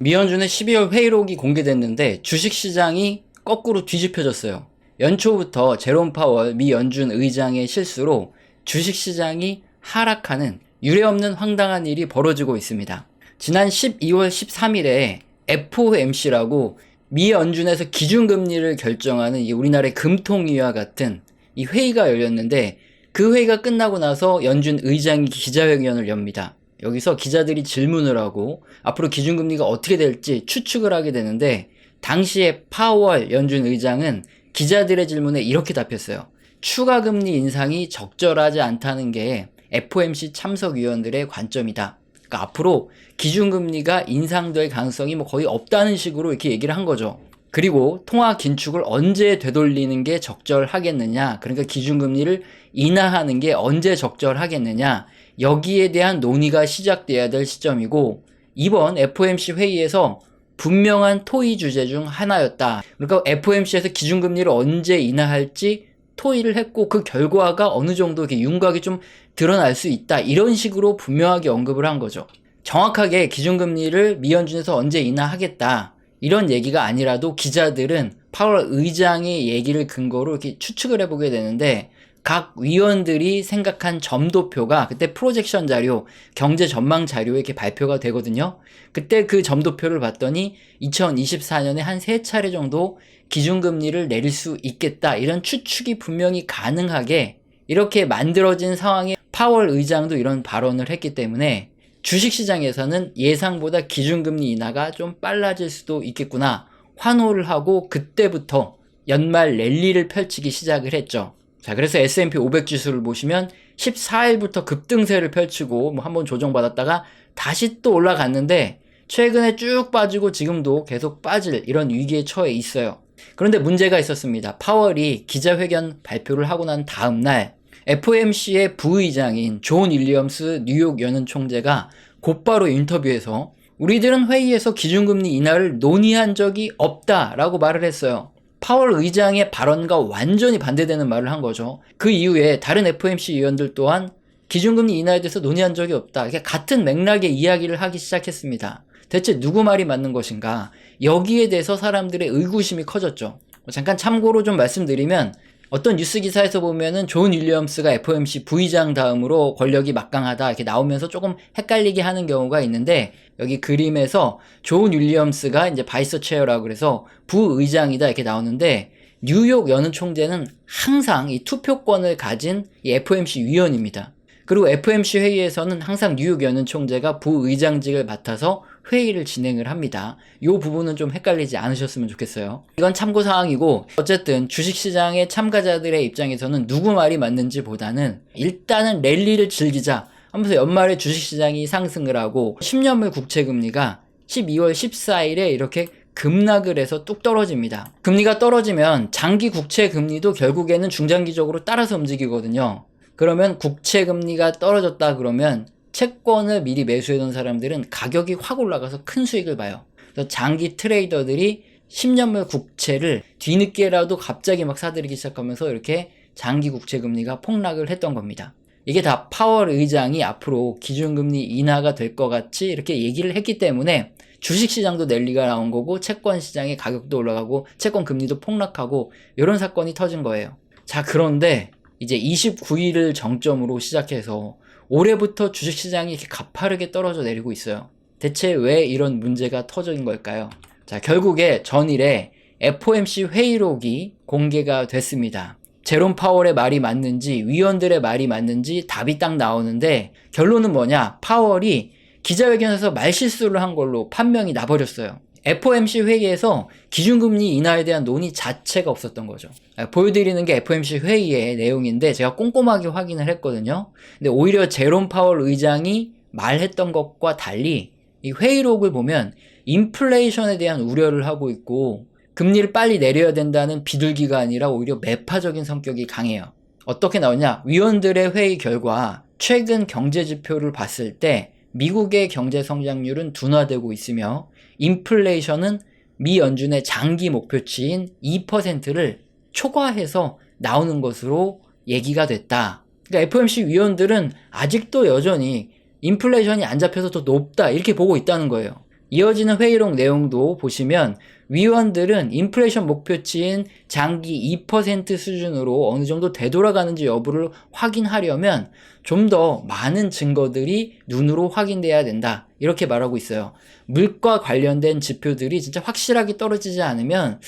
미연준의 12월 회의록이 공개됐는데 주식시장이 거꾸로 뒤집혀졌어요. 연초부터 제롬 파월 미 연준 의장의 실수로 주식시장이 하락하는 유례없는 황당한 일이 벌어지고 있습니다. 지난 12월 13일에 FOMC라고 미 연준에서 기준금리를 결정하는 우리나라의 금통위와 같은 이 회의가 열렸는데, 그 회의가 끝나고 나서 연준 의장이 기자회견을 엽니다. 여기서 기자들이 질문을 하고 앞으로 기준금리가 어떻게 될지 추측을 하게 되는데, 당시에 파월 연준 의장은 기자들의 질문에 이렇게 답했어요. 추가 금리 인상이 적절하지 않다는 게 FOMC 참석위원들의 관점이다. 그러니까 앞으로 기준금리가 인상될 가능성이 거의 없다는 식으로 이렇게 얘기를 한 거죠. 그리고 통화 긴축을 언제 되돌리는 게 적절하겠느냐, 그러니까 기준금리를 인하하는 게 언제 적절하겠느냐, 여기에 대한 논의가 시작돼야 될 시점이고, 이번 FOMC 회의에서 분명한 토의 주제 중 하나였다. 그러니까 FOMC에서 기준금리를 언제 인하할지 토의를 했고, 그 결과가 어느 정도 이렇게 윤곽이 좀 드러날 수 있다, 이런 식으로 분명하게 언급을 한 거죠. 정확하게 기준금리를 미연준에서 언제 인하하겠다 이런 얘기가 아니라도 기자들은 파월 의장의 얘기를 근거로 이렇게 추측을 해보게 되는데, 각 위원들이 생각한 점도표가 그때 프로젝션 자료, 경제 전망 자료에 이렇게 발표가 되거든요. 그때 그 점도표를 봤더니 2024년에 한 3차례 정도 기준금리를 내릴 수 있겠다, 이런 추측이 분명히 가능하게 이렇게 만들어진 상황에 파월 의장도 이런 발언을 했기 때문에 주식시장에서는 예상보다 기준금리 인하가 좀 빨라질 수도 있겠구나 환호를 하고, 그때부터 연말 랠리를 펼치기 시작을 했죠. 자, 그래서 S&P 500 지수를 보시면 14일부터 급등세를 펼치고 한번 조정받았다가 다시 또 올라갔는데, 최근에 쭉 빠지고 지금도 계속 빠질 이런 위기에 처해 있어요. 그런데 문제가 있었습니다. 파월이 기자회견 발표를 하고 난 다음 날 FOMC의 부의장인 존 윌리엄스 뉴욕 연은 총재가 곧바로 인터뷰에서 우리들은 회의에서 기준금리 인하를 논의한 적이 없다라고 말을 했어요. 파월 의장의 발언과 완전히 반대되는 말을 한 거죠. 그 이후에 다른 FOMC 위원들 또한 기준금리 인하에 대해서 논의한 적이 없다, 같은 맥락의 이야기를 하기 시작했습니다. 대체 누구 말이 맞는 것인가? 여기에 대해서 사람들의 의구심이 커졌죠. 잠깐 참고로 좀 말씀드리면, 어떤 뉴스 기사에서 보면은 존 윌리엄스가 FOMC 부의장 다음으로 권력이 막강하다 이렇게 나오면서 조금 헷갈리게 하는 경우가 있는데, 여기 그림에서 존 윌리엄스가 이제 바이스 체어라고 그래서 부의장이다 이렇게 나오는데, 뉴욕 연은 총재는 항상 이 투표권을 가진 이 FOMC 위원입니다. 그리고 FOMC 회의에서는 항상 뉴욕 연은 총재가 부의장직을 맡아서 회의를 진행을 합니다. 이 부분은 좀 헷갈리지 않으셨으면 좋겠어요. 이건 참고사항이고, 어쨌든 주식시장의 참가자들의 입장에서는 누구 말이 맞는지 보다는 일단은 랠리를 즐기자 하면서 연말에 주식시장이 상승을 하고 10년물 국채금리가 12월 14일에 이렇게 급락을 해서 뚝 떨어집니다. 금리가 떨어지면 장기 국채 금리도 결국에는 중장기적으로 따라서 움직이거든요. 그러면 국채 금리가 떨어졌다 그러면 채권을 미리 매수해둔 사람들은 가격이 확 올라가서 큰 수익을 봐요. 그래서 장기 트레이더들이 10년물 국채를 뒤늦게라도 갑자기 막 사들이기 시작하면서 이렇게 장기 국채 금리가 폭락을 했던 겁니다. 이게 다 파월 의장이 앞으로 기준금리 인하가 될 것 같이 이렇게 얘기를 했기 때문에 주식시장도 랠리가 나온 거고, 채권시장의 가격도 올라가고 채권 금리도 폭락하고 이런 사건이 터진 거예요. 자, 그런데 이제 29일을 정점으로 시작해서 올해부터 주식시장이 이렇게 가파르게 떨어져 내리고 있어요. 대체 왜 이런 문제가 터진 걸까요? 자, 결국에 전일에 FOMC 회의록이 공개가 됐습니다. 제롬 파월의 말이 맞는지 위원들의 말이 맞는지 답이 딱 나오는데, 결론은 뭐냐? 파월이 기자회견에서 말실수를 한 걸로 판명이 나버렸어요. FOMC 회의에서 기준금리 인하에 대한 논의 자체가 없었던 거죠. 보여드리는 게 FOMC 회의의 내용인데 제가 꼼꼼하게 확인을 했거든요. 근데 오히려 제롬 파월 의장이 말했던 것과 달리 이 회의록을 보면 인플레이션에 대한 우려를 하고 있고, 금리를 빨리 내려야 된다는 비둘기가 아니라 오히려 매파적인 성격이 강해요. 어떻게 나오냐? 위원들의 회의 결과 최근 경제 지표를 봤을 때 미국의 경제 성장률은 둔화되고 있으며 인플레이션은 미 연준의 장기 목표치인 2%를 초과해서 나오는 것으로 얘기가 됐다. 그러니까 FOMC 위원들은 아직도 여전히 인플레이션이 안 잡혀서 더 높다 이렇게 보고 있다는 거예요. 이어지는 회의록 내용도 보시면 위원들은 인플레이션 목표치인 장기 2% 수준으로 어느 정도 되돌아가는지 여부를 확인하려면 좀 더 많은 증거들이 눈으로 확인돼야 된다. 이렇게 말하고 있어요. 물가 관련된 지표들이 진짜 확실하게 떨어지지 않으면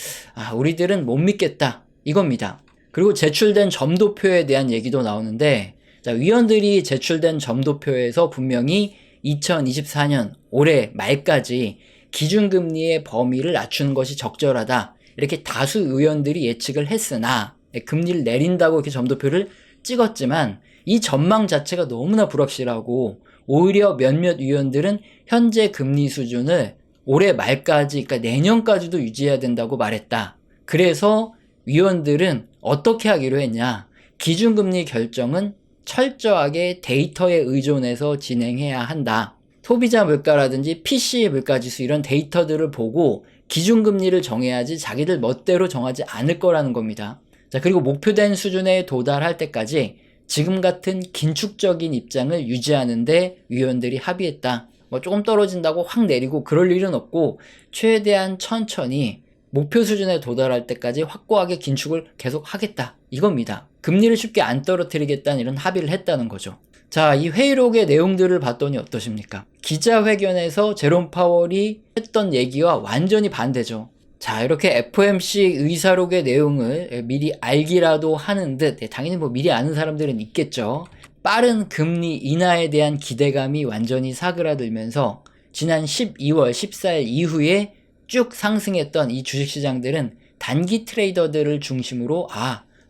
우리들은 못 믿겠다. 이겁니다. 그리고 제출된 점도표에 대한 얘기도 나오는데 위원들이 제출된 점도표에서 분명히 2024년 올해 말까지 기준금리의 범위를 낮추는 것이 적절하다. 이렇게 다수 의원들이 예측을 했으나 금리를 내린다고 이렇게 점도표를 찍었지만 이 전망 자체가 너무나 불확실하고 오히려 몇몇 위원들은 현재 금리 수준을 올해 말까지, 그러니까 내년까지도 유지해야 된다고 말했다. 그래서 위원들은 어떻게 하기로 했냐. 기준금리 결정은 철저하게 데이터에 의존해서 진행해야 한다. 소비자 물가라든지 PCE 물가지수 이런 데이터들을 보고 기준금리를 정해야지 자기들 멋대로 정하지 않을 거라는 겁니다. 자, 그리고 목표된 수준에 도달할 때까지 지금 같은 긴축적인 입장을 유지하는데 위원들이 합의했다. 조금 떨어진다고 확 내리고 그럴 일은 없고 최대한 천천히 목표 수준에 도달할 때까지 확고하게 긴축을 계속 하겠다. 이겁니다. 금리를 쉽게 안 떨어뜨리겠다는 이런 합의를 했다는 거죠. 자, 이 회의록의 내용들을 봤더니 어떠십니까? 기자회견에서 제롬 파월이 했던 얘기와 완전히 반대죠. 자, 이렇게 FOMC 의사록의 내용을 미리 알기라도 하는 듯, 당연히 미리 아는 사람들은 있겠죠. 빠른 금리 인하에 대한 기대감이 완전히 사그라들면서 지난 12월 14일 이후에 쭉 상승했던 이 주식시장들은 단기 트레이더들을 중심으로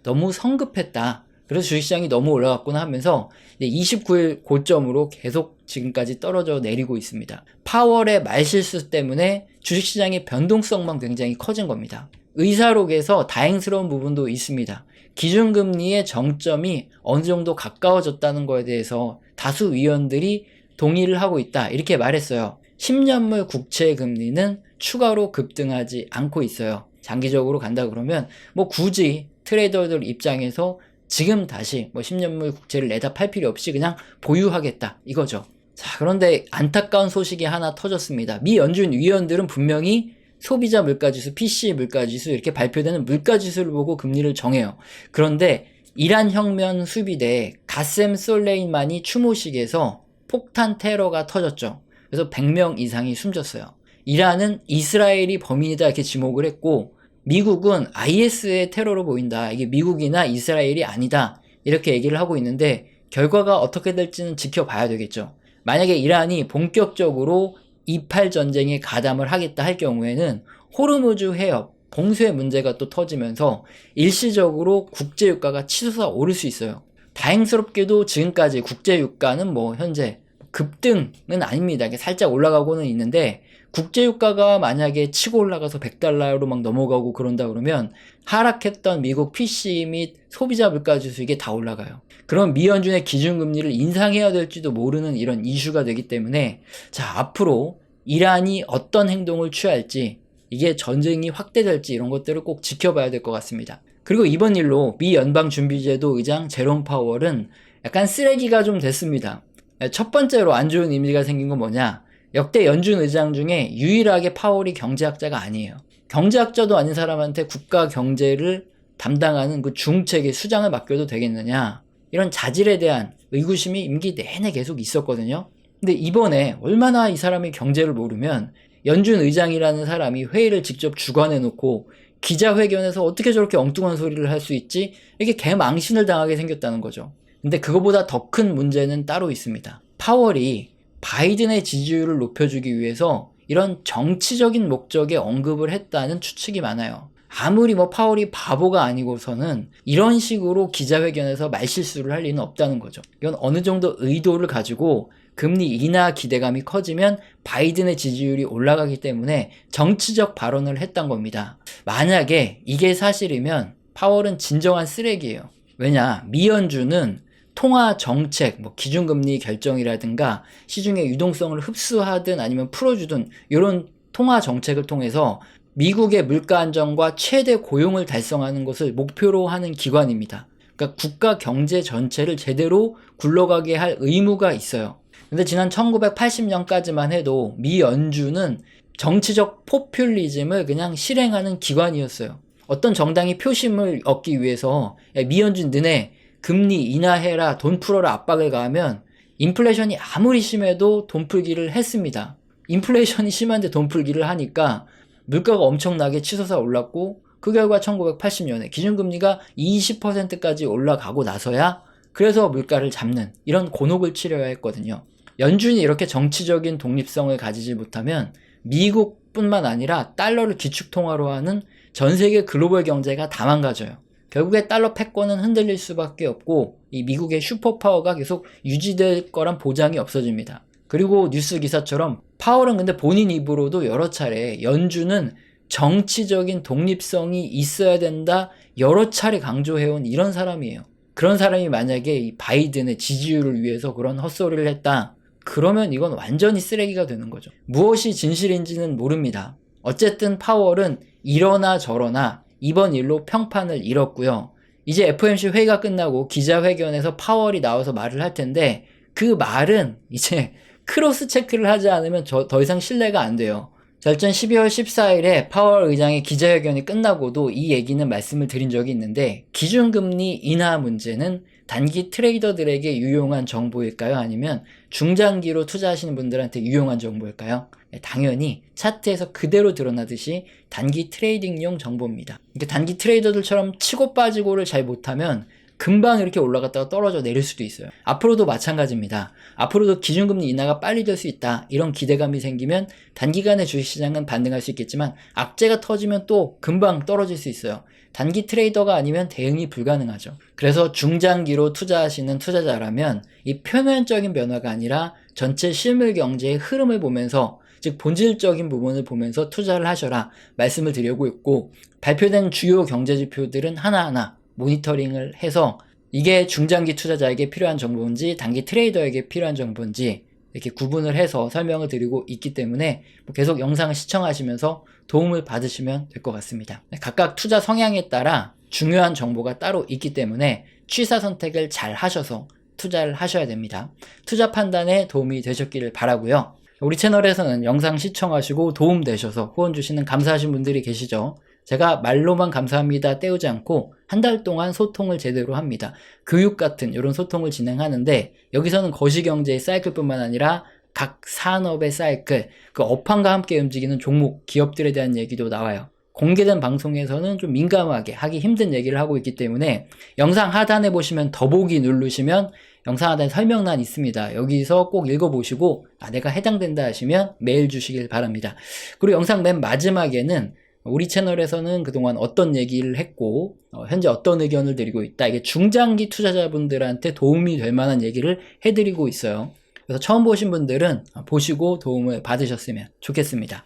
너무 성급했다. 그래서 주식시장이 너무 올라갔구나 하면서 29일 고점으로 계속 지금까지 떨어져 내리고 있습니다. 파월의 말실수 때문에 주식시장의 변동성만 굉장히 커진 겁니다. 의사록에서 다행스러운 부분도 있습니다. 기준금리의 정점이 어느 정도 가까워졌다는 거에 대해서 다수 위원들이 동의를 하고 있다. 이렇게 말했어요. 10년물 국채 금리는 추가로 급등하지 않고 있어요. 장기적으로 간다 그러면 굳이 트레이더들 입장에서 지금 다시 10년물 국채를 내다 팔 필요 없이 그냥 보유하겠다 이거죠. 자, 그런데 안타까운 소식이 하나 터졌습니다. 미 연준 위원들은 분명히 소비자 물가지수, PCE 물가지수 이렇게 발표되는 물가지수를 보고 금리를 정해요. 그런데 이란 혁명 수비대 가셈 솔레이만이 추모식에서 폭탄 테러가 터졌죠. 그래서 100명 이상이 숨졌어요. 이란은 이스라엘이 범인이다 이렇게 지목을 했고 미국은 IS의 테러로 보인다. 이게 미국이나 이스라엘이 아니다. 이렇게 얘기를 하고 있는데 결과가 어떻게 될지는 지켜봐야 되겠죠. 만약에 이란이 본격적으로 28 전쟁에 가담을 하겠다 할 경우에는 호르무즈 해협, 봉쇄 문제가 또 터지면서 일시적으로 국제유가가 치솟아 오를 수 있어요. 다행스럽게도 지금까지 국제유가는 현재 급등은 아닙니다. 살짝 올라가고는 있는데 국제유가가 만약에 치고 올라가서 100달러로 막 넘어가고 그런다 그러면 하락했던 미국 PC 및 소비자 물가지수 이게 다 올라가요. 그럼 미 연준의 기준금리를 인상해야 될지도 모르는 이런 이슈가 되기 때문에 자, 앞으로 이란이 어떤 행동을 취할지 이게 전쟁이 확대될지 이런 것들을 꼭 지켜봐야 될 것 같습니다. 그리고 이번 일로 미 연방준비제도 의장 제롬 파월은 약간 쓰레기가 좀 됐습니다. 첫 번째로 안 좋은 이미지가 생긴 건 뭐냐? 역대 연준 의장 중에 유일하게 파월이 경제학자가 아니에요. 경제학자도 아닌 사람한테 국가 경제를 담당하는 그 중책의 수장을 맡겨도 되겠느냐? 이런 자질에 대한 의구심이 임기 내내 계속 있었거든요. 근데 이번에 얼마나 이 사람이 경제를 모르면 연준 의장이라는 사람이 회의를 직접 주관해 놓고 기자회견에서 어떻게 저렇게 엉뚱한 소리를 할 수 있지? 이게 개망신을 당하게 생겼다는 거죠. 근데 그거보다 더 큰 문제는 따로 있습니다. 파월이 바이든의 지지율을 높여주기 위해서 이런 정치적인 목적에 언급을 했다는 추측이 많아요. 아무리 파월이 바보가 아니고서는 이런 식으로 기자회견에서 말실수를 할 리는 없다는 거죠. 이건 어느 정도 의도를 가지고 금리 인하 기대감이 커지면 바이든의 지지율이 올라가기 때문에 정치적 발언을 했던 겁니다. 만약에 이게 사실이면 파월은 진정한 쓰레기예요. 왜냐? 미 연준은 통화 정책, 기준금리 결정이라든가 시중의 유동성을 흡수하든 아니면 풀어주든 이런 통화 정책을 통해서 미국의 물가 안정과 최대 고용을 달성하는 것을 목표로 하는 기관입니다. 그러니까 국가 경제 전체를 제대로 굴러가게 할 의무가 있어요. 근데 지난 1980년까지만 해도 미 연준은 정치적 포퓰리즘을 그냥 실행하는 기관이었어요. 어떤 정당이 표심을 얻기 위해서 야, 미 연준 너네 금리 인하해라, 돈 풀어라 압박을 가하면 인플레이션이 아무리 심해도 돈 풀기를 했습니다. 인플레이션이 심한데 돈 풀기를 하니까 물가가 엄청나게 치솟아 올랐고 그 결과 1980년에 기준금리가 20%까지 올라가고 나서야 그래서 물가를 잡는 이런 곤혹을 치러야 했거든요. 연준이 이렇게 정치적인 독립성을 가지지 못하면 미국뿐만 아니라 달러를 기축통화로 하는 전 세계 글로벌 경제가 다 망가져요. 결국에 달러 패권은 흔들릴 수밖에 없고 이 미국의 슈퍼파워가 계속 유지될 거란 보장이 없어집니다. 그리고 뉴스 기사처럼 파월은 근데 본인 입으로도 여러 차례 연준은 정치적인 독립성이 있어야 된다 여러 차례 강조해온 이런 사람이에요. 그런 사람이 만약에 이 바이든의 지지율을 위해서 그런 헛소리를 했다. 그러면 이건 완전히 쓰레기가 되는 거죠. 무엇이 진실인지는 모릅니다. 어쨌든 파월은 이러나 저러나 이번 일로 평판을 잃었고요. 이제 FOMC 회의가 끝나고 기자회견에서 파월이 나와서 말을 할 텐데 그 말은 이제 크로스 체크를 하지 않으면 더 이상 신뢰가 안 돼요. 절전 12월 14일에 파월 의장의 기자회견이 끝나고도 이 얘기는 말씀을 드린 적이 있는데 기준금리 인하 문제는 단기 트레이더들에게 유용한 정보일까요? 아니면 중장기로 투자하시는 분들한테 유용한 정보일까요? 당연히 차트에서 그대로 드러나듯이 단기 트레이딩용 정보입니다. 단기 트레이더들처럼 치고 빠지고를 잘 못하면 금방 이렇게 올라갔다가 떨어져 내릴 수도 있어요. 앞으로도 마찬가지입니다. 앞으로도 기준금리 인하가 빨리 될 수 있다. 이런 기대감이 생기면 단기간에 주식시장은 반등할 수 있겠지만 악재가 터지면 또 금방 떨어질 수 있어요. 단기 트레이더가 아니면 대응이 불가능하죠. 그래서 중장기로 투자하시는 투자자라면 이 표면적인 변화가 아니라 전체 실물 경제의 흐름을 보면서 즉 본질적인 부분을 보면서 투자를 하셔라 말씀을 드리고 있고 발표된 주요 경제지표들은 하나하나 모니터링을 해서 이게 중장기 투자자에게 필요한 정보인지 단기 트레이더에게 필요한 정보인지 이렇게 구분을 해서 설명을 드리고 있기 때문에 계속 영상을 시청하시면서 도움을 받으시면 될 것 같습니다. 각각 투자 성향에 따라 중요한 정보가 따로 있기 때문에 취사 선택을 잘 하셔서 투자를 하셔야 됩니다. 투자 판단에 도움이 되셨기를 바라고요. 우리 채널에서는 영상 시청하시고 도움되셔서 후원 주시는 감사하신 분들이 계시죠. 제가 말로만 감사합니다 때우지 않고 한 달 동안 소통을 제대로 합니다. 교육 같은 이런 소통을 진행하는데 여기서는 거시경제의 사이클뿐만 아니라 각 산업의 사이클, 그 업황과 함께 움직이는 종목, 기업들에 대한 얘기도 나와요. 공개된 방송에서는 좀 민감하게 하기 힘든 얘기를 하고 있기 때문에 영상 하단에 보시면 더보기 누르시면 영상 하단에 설명란 있습니다. 여기서 꼭 읽어보시고 내가 해당된다 하시면 메일 주시길 바랍니다. 그리고 영상 맨 마지막에는 우리 채널에서는 그동안 어떤 얘기를 했고 현재 어떤 의견을 드리고 있다. 이게 중장기 투자자분들한테 도움이 될 만한 얘기를 해드리고 있어요. 그래서 처음 보신 분들은 보시고 도움을 받으셨으면 좋겠습니다.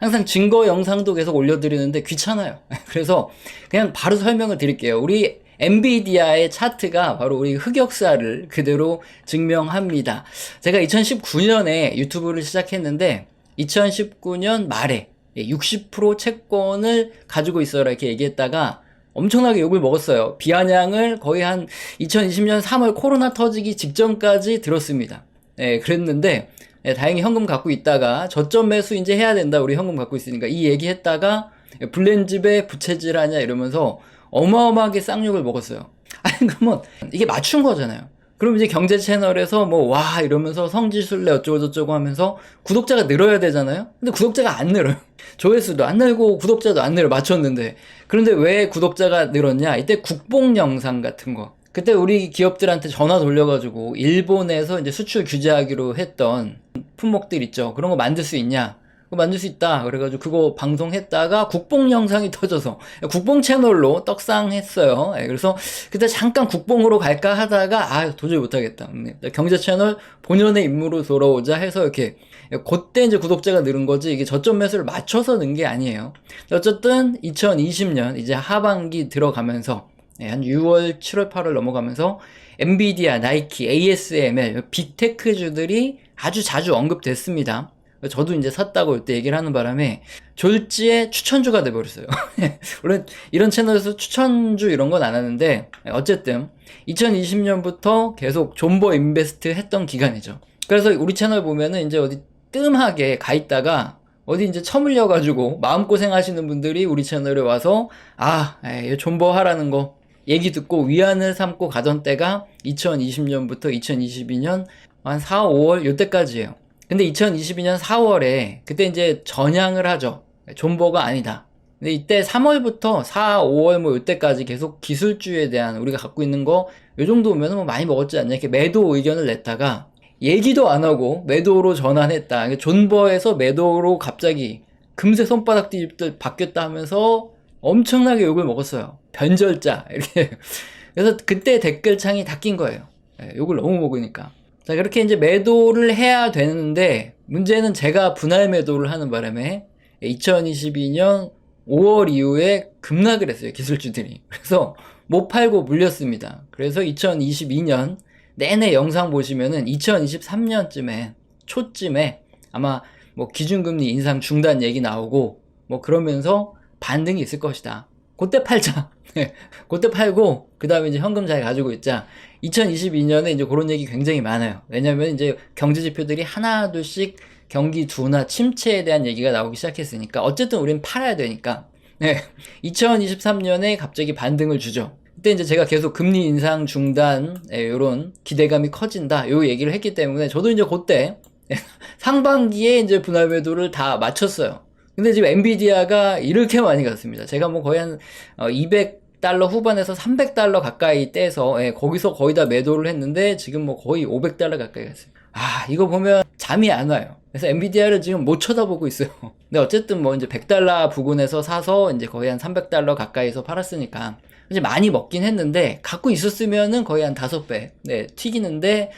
항상 증거 영상도 계속 올려드리는데 귀찮아요. 그래서 그냥 바로 설명을 드릴게요. 우리 엔비디아의 차트가 바로 우리 흑역사를 그대로 증명합니다. 제가 2019년에 유튜브를 시작했는데 2019년 말에 60% 채권을 가지고 있어라 이렇게 얘기했다가 엄청나게 욕을 먹었어요. 비아냥을 거의 한 2020년 3월 코로나 터지기 직전까지 들었습니다. 그랬는데 다행히 현금 갖고 있다가 저점 매수 이제 해야 된다. 우리 현금 갖고 있으니까 이 얘기했다가 블렌집에 부채질 하냐 이러면서 어마어마하게 쌍욕을 먹었어요. 아니 그러면 이게 맞춘 거잖아요. 그럼 이제 경제 채널에서 와 이러면서 성지순례 어쩌고저쩌고 하면서 구독자가 늘어야 되잖아요. 근데 구독자가 안 늘어요. 조회수도 안 늘고 구독자도 안 늘어 맞췄는데. 그런데 왜 구독자가 늘었냐? 이때 국뽕 영상 같은 거. 그때 우리 기업들한테 전화 돌려가지고 일본에서 이제 수출 규제하기로 했던 품목들 있죠. 그런 거 만들 수 있냐? 그거 만들 수 있다. 그래가지고 그거 방송했다가 국뽕 영상이 터져서 국뽕 채널로 떡상했어요. 그래서 그때 잠깐 국뽕으로 갈까 하다가 도저히 못하겠다. 경제 채널 본연의 임무로 돌아오자 해서 이렇게 그때 이제 구독자가 늘은 거지 이게 저점 매수를 맞춰서 는 게 아니에요. 어쨌든 2020년 이제 하반기 들어가면서 한 6월, 7월, 8월 넘어가면서 엔비디아, 나이키, ASML 빅테크주들이 아주 자주 언급됐습니다. 저도 이제 샀다고 이때 얘기를 하는 바람에 졸지에 추천주가 돼버렸어요. 물론 이런 채널에서 추천주 이런 건 안 하는데 어쨌든 2020년부터 계속 존버 인베스트 했던 기간이죠. 그래서 우리 채널 보면은 이제 어디 뜸하게 가 있다가 어디 이제 처물려가지고 마음고생 하시는 분들이 우리 채널에 와서 존버하라는 거 얘기 듣고 위안을 삼고 가던 때가 2020년부터 2022년 한 4, 5월 요때까지예요. 근데 2022년 4월에 그때 이제 전향을 하죠. 존버가 아니다. 근데 이때 3월부터 4, 5월 뭐 요때까지 계속 기술주에 대한 우리가 갖고 있는 거 요 정도면 뭐 많이 먹었지 않냐 이렇게 매도 의견을 냈다가 얘기도 안 하고 매도로 전환했다. 존버에서 매도로 갑자기 금세 손바닥 뒤집듯 바뀌었다 하면서 엄청나게 욕을 먹었어요. 변절자 이렇게. 그래서 그때 댓글창이 다 낀 거예요. 욕을 너무 먹으니까. 자, 그렇게 이제 매도를 해야 되는데 문제는 제가 분할 매도를 하는 바람에 2022년 5월 이후에 급락을 했어요. 기술주들이. 그래서 못 팔고 물렸습니다. 그래서 2022년 내내 영상 보시면은 2023년쯤에 초쯤에 아마 뭐 기준금리 인상 중단 얘기 나오고 뭐 그러면서 반등이 있을 것이다. 그때 팔자. 그때 팔고 그 다음에 이제 현금 잘 가지고 있자. 2022년에 이제 그런 얘기 굉장히 많아요. 왜냐면 이제 경제 지표들이 하나 둘씩 경기 둔화 침체에 대한 얘기가 나오기 시작했으니까 어쨌든 우리는 팔아야 되니까. 2023년에 갑자기 반등을 주죠. 그때 이제 제가 계속 금리 인상 중단 요런 기대감이 커진다 요 얘기를 했기 때문에 저도 이제 그때 상반기에 이제 분할 매도를 다 마쳤어요. 근데 지금 엔비디아가 이렇게 많이 갔습니다. 제가 뭐 거의 한 200달러 후반에서 300달러 가까이 떼서 거기서 거의 다 매도를 했는데 지금 뭐 거의 500달러 가까이 갔어요. 이거 보면 잠이 안 와요. 그래서 엔비디아를 지금 못 쳐다보고 있어요. 근데 어쨌든 뭐 이제 100달러 부근에서 사서 이제 거의 한 300달러 가까이서 팔았으니까 이제 많이 먹긴 했는데 갖고 있었으면은 거의 한 5배 튀기는데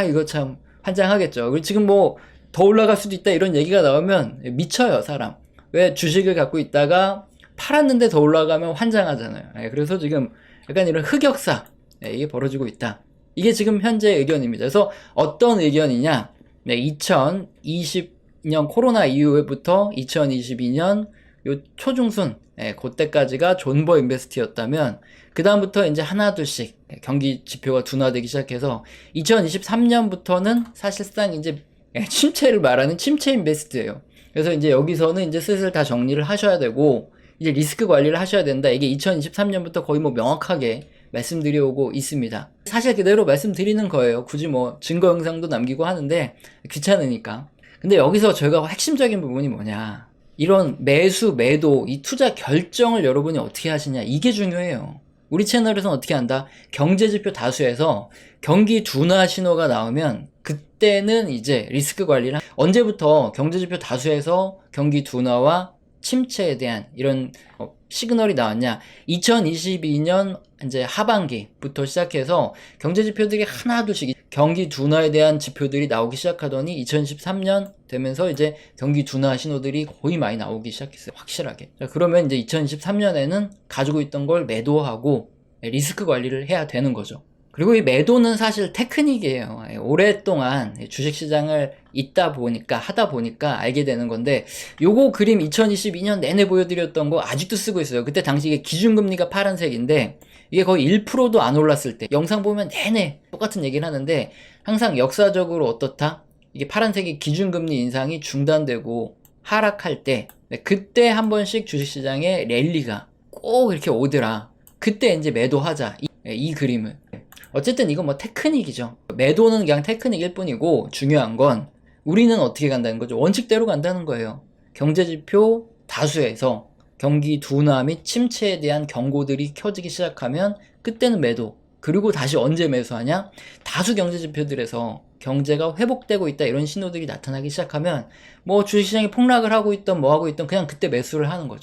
이거 참 환장하겠죠. 그리고 지금 뭐 더 올라갈 수도 있다 이런 얘기가 나오면 미쳐요 사람. 왜 주식을 갖고 있다가 팔았는데 더 올라가면 환장하잖아요. 그래서 지금 약간 이런 흑역사 이게 벌어지고 있다. 이게 지금 현재 의견입니다. 그래서 어떤 의견이냐 2020년 코로나 이후부터 2022년 요 초중순 그때까지가 존버 인베스트였다면 그 다음부터 이제 하나 둘씩 경기 지표가 둔화되기 시작해서 2023년부터는 사실상 이제 침체를 말하는 침체 인베스트예요. 그래서 이제 여기서는 이제 슬슬 다 정리를 하셔야 되고 이제 리스크 관리를 하셔야 된다. 이게 2023년부터 거의 뭐 명확하게 말씀드려오고 있습니다. 사실 그대로 말씀드리는 거예요. 굳이 뭐 증거 영상도 남기고 하는데 귀찮으니까. 근데 여기서 저희가 핵심적인 부분이 뭐냐, 이런 매수 매도 이 투자 결정을 여러분이 어떻게 하시냐, 이게 중요해요. 우리 채널에서는 어떻게 한다? 경제지표 다수에서 경기 둔화 신호가 나오면 그때는 이제 리스크 관리를 언제부터 경제지표 다수에서 경기 둔화와 침체에 대한 이런 시그널이 나왔냐, 2022년 이제 하반기부터 시작해서 경제지표들이 하나둘씩 경기 둔화에 대한 지표들이 나오기 시작하더니 2013년 되면서 이제 경기 둔화 신호들이 거의 많이 나오기 시작했어요. 확실하게. 자, 그러면 이제 2023년에는 가지고 있던 걸 매도하고 리스크 관리를 해야 되는 거죠. 그리고 이 매도는 사실 테크닉이에요. 오랫동안 주식시장을 하다 보니까 알게 되는 건데, 요거 그림 2022년 내내 보여드렸던 거 아직도 쓰고 있어요. 그때 당시에 기준금리가 파란색인데 이게 거의 1%도 안 올랐을 때 영상 보면 내내 똑같은 얘기를 하는데, 항상 역사적으로 어떻다? 이게 파란색이 기준금리 인상이 중단되고 하락할 때, 그때 한 번씩 주식시장에 랠리가 꼭 이렇게 오더라. 그때 이제 매도하자. 이 그림을. 어쨌든 이건 뭐 테크닉이죠. 매도는 그냥 테크닉일 뿐이고 중요한 건 우리는 어떻게 간다는 거죠. 원칙대로 간다는 거예요. 경제지표 다수에서 경기 둔화 및 침체에 대한 경고들이 켜지기 시작하면 그때는 매도. 그리고 다시 언제 매수하냐? 다수 경제지표들에서 경제가 회복되고 있다 이런 신호들이 나타나기 시작하면 뭐 주식시장이 폭락을 하고 있던 뭐 하고 있던 그냥 그때 매수를 하는 거죠.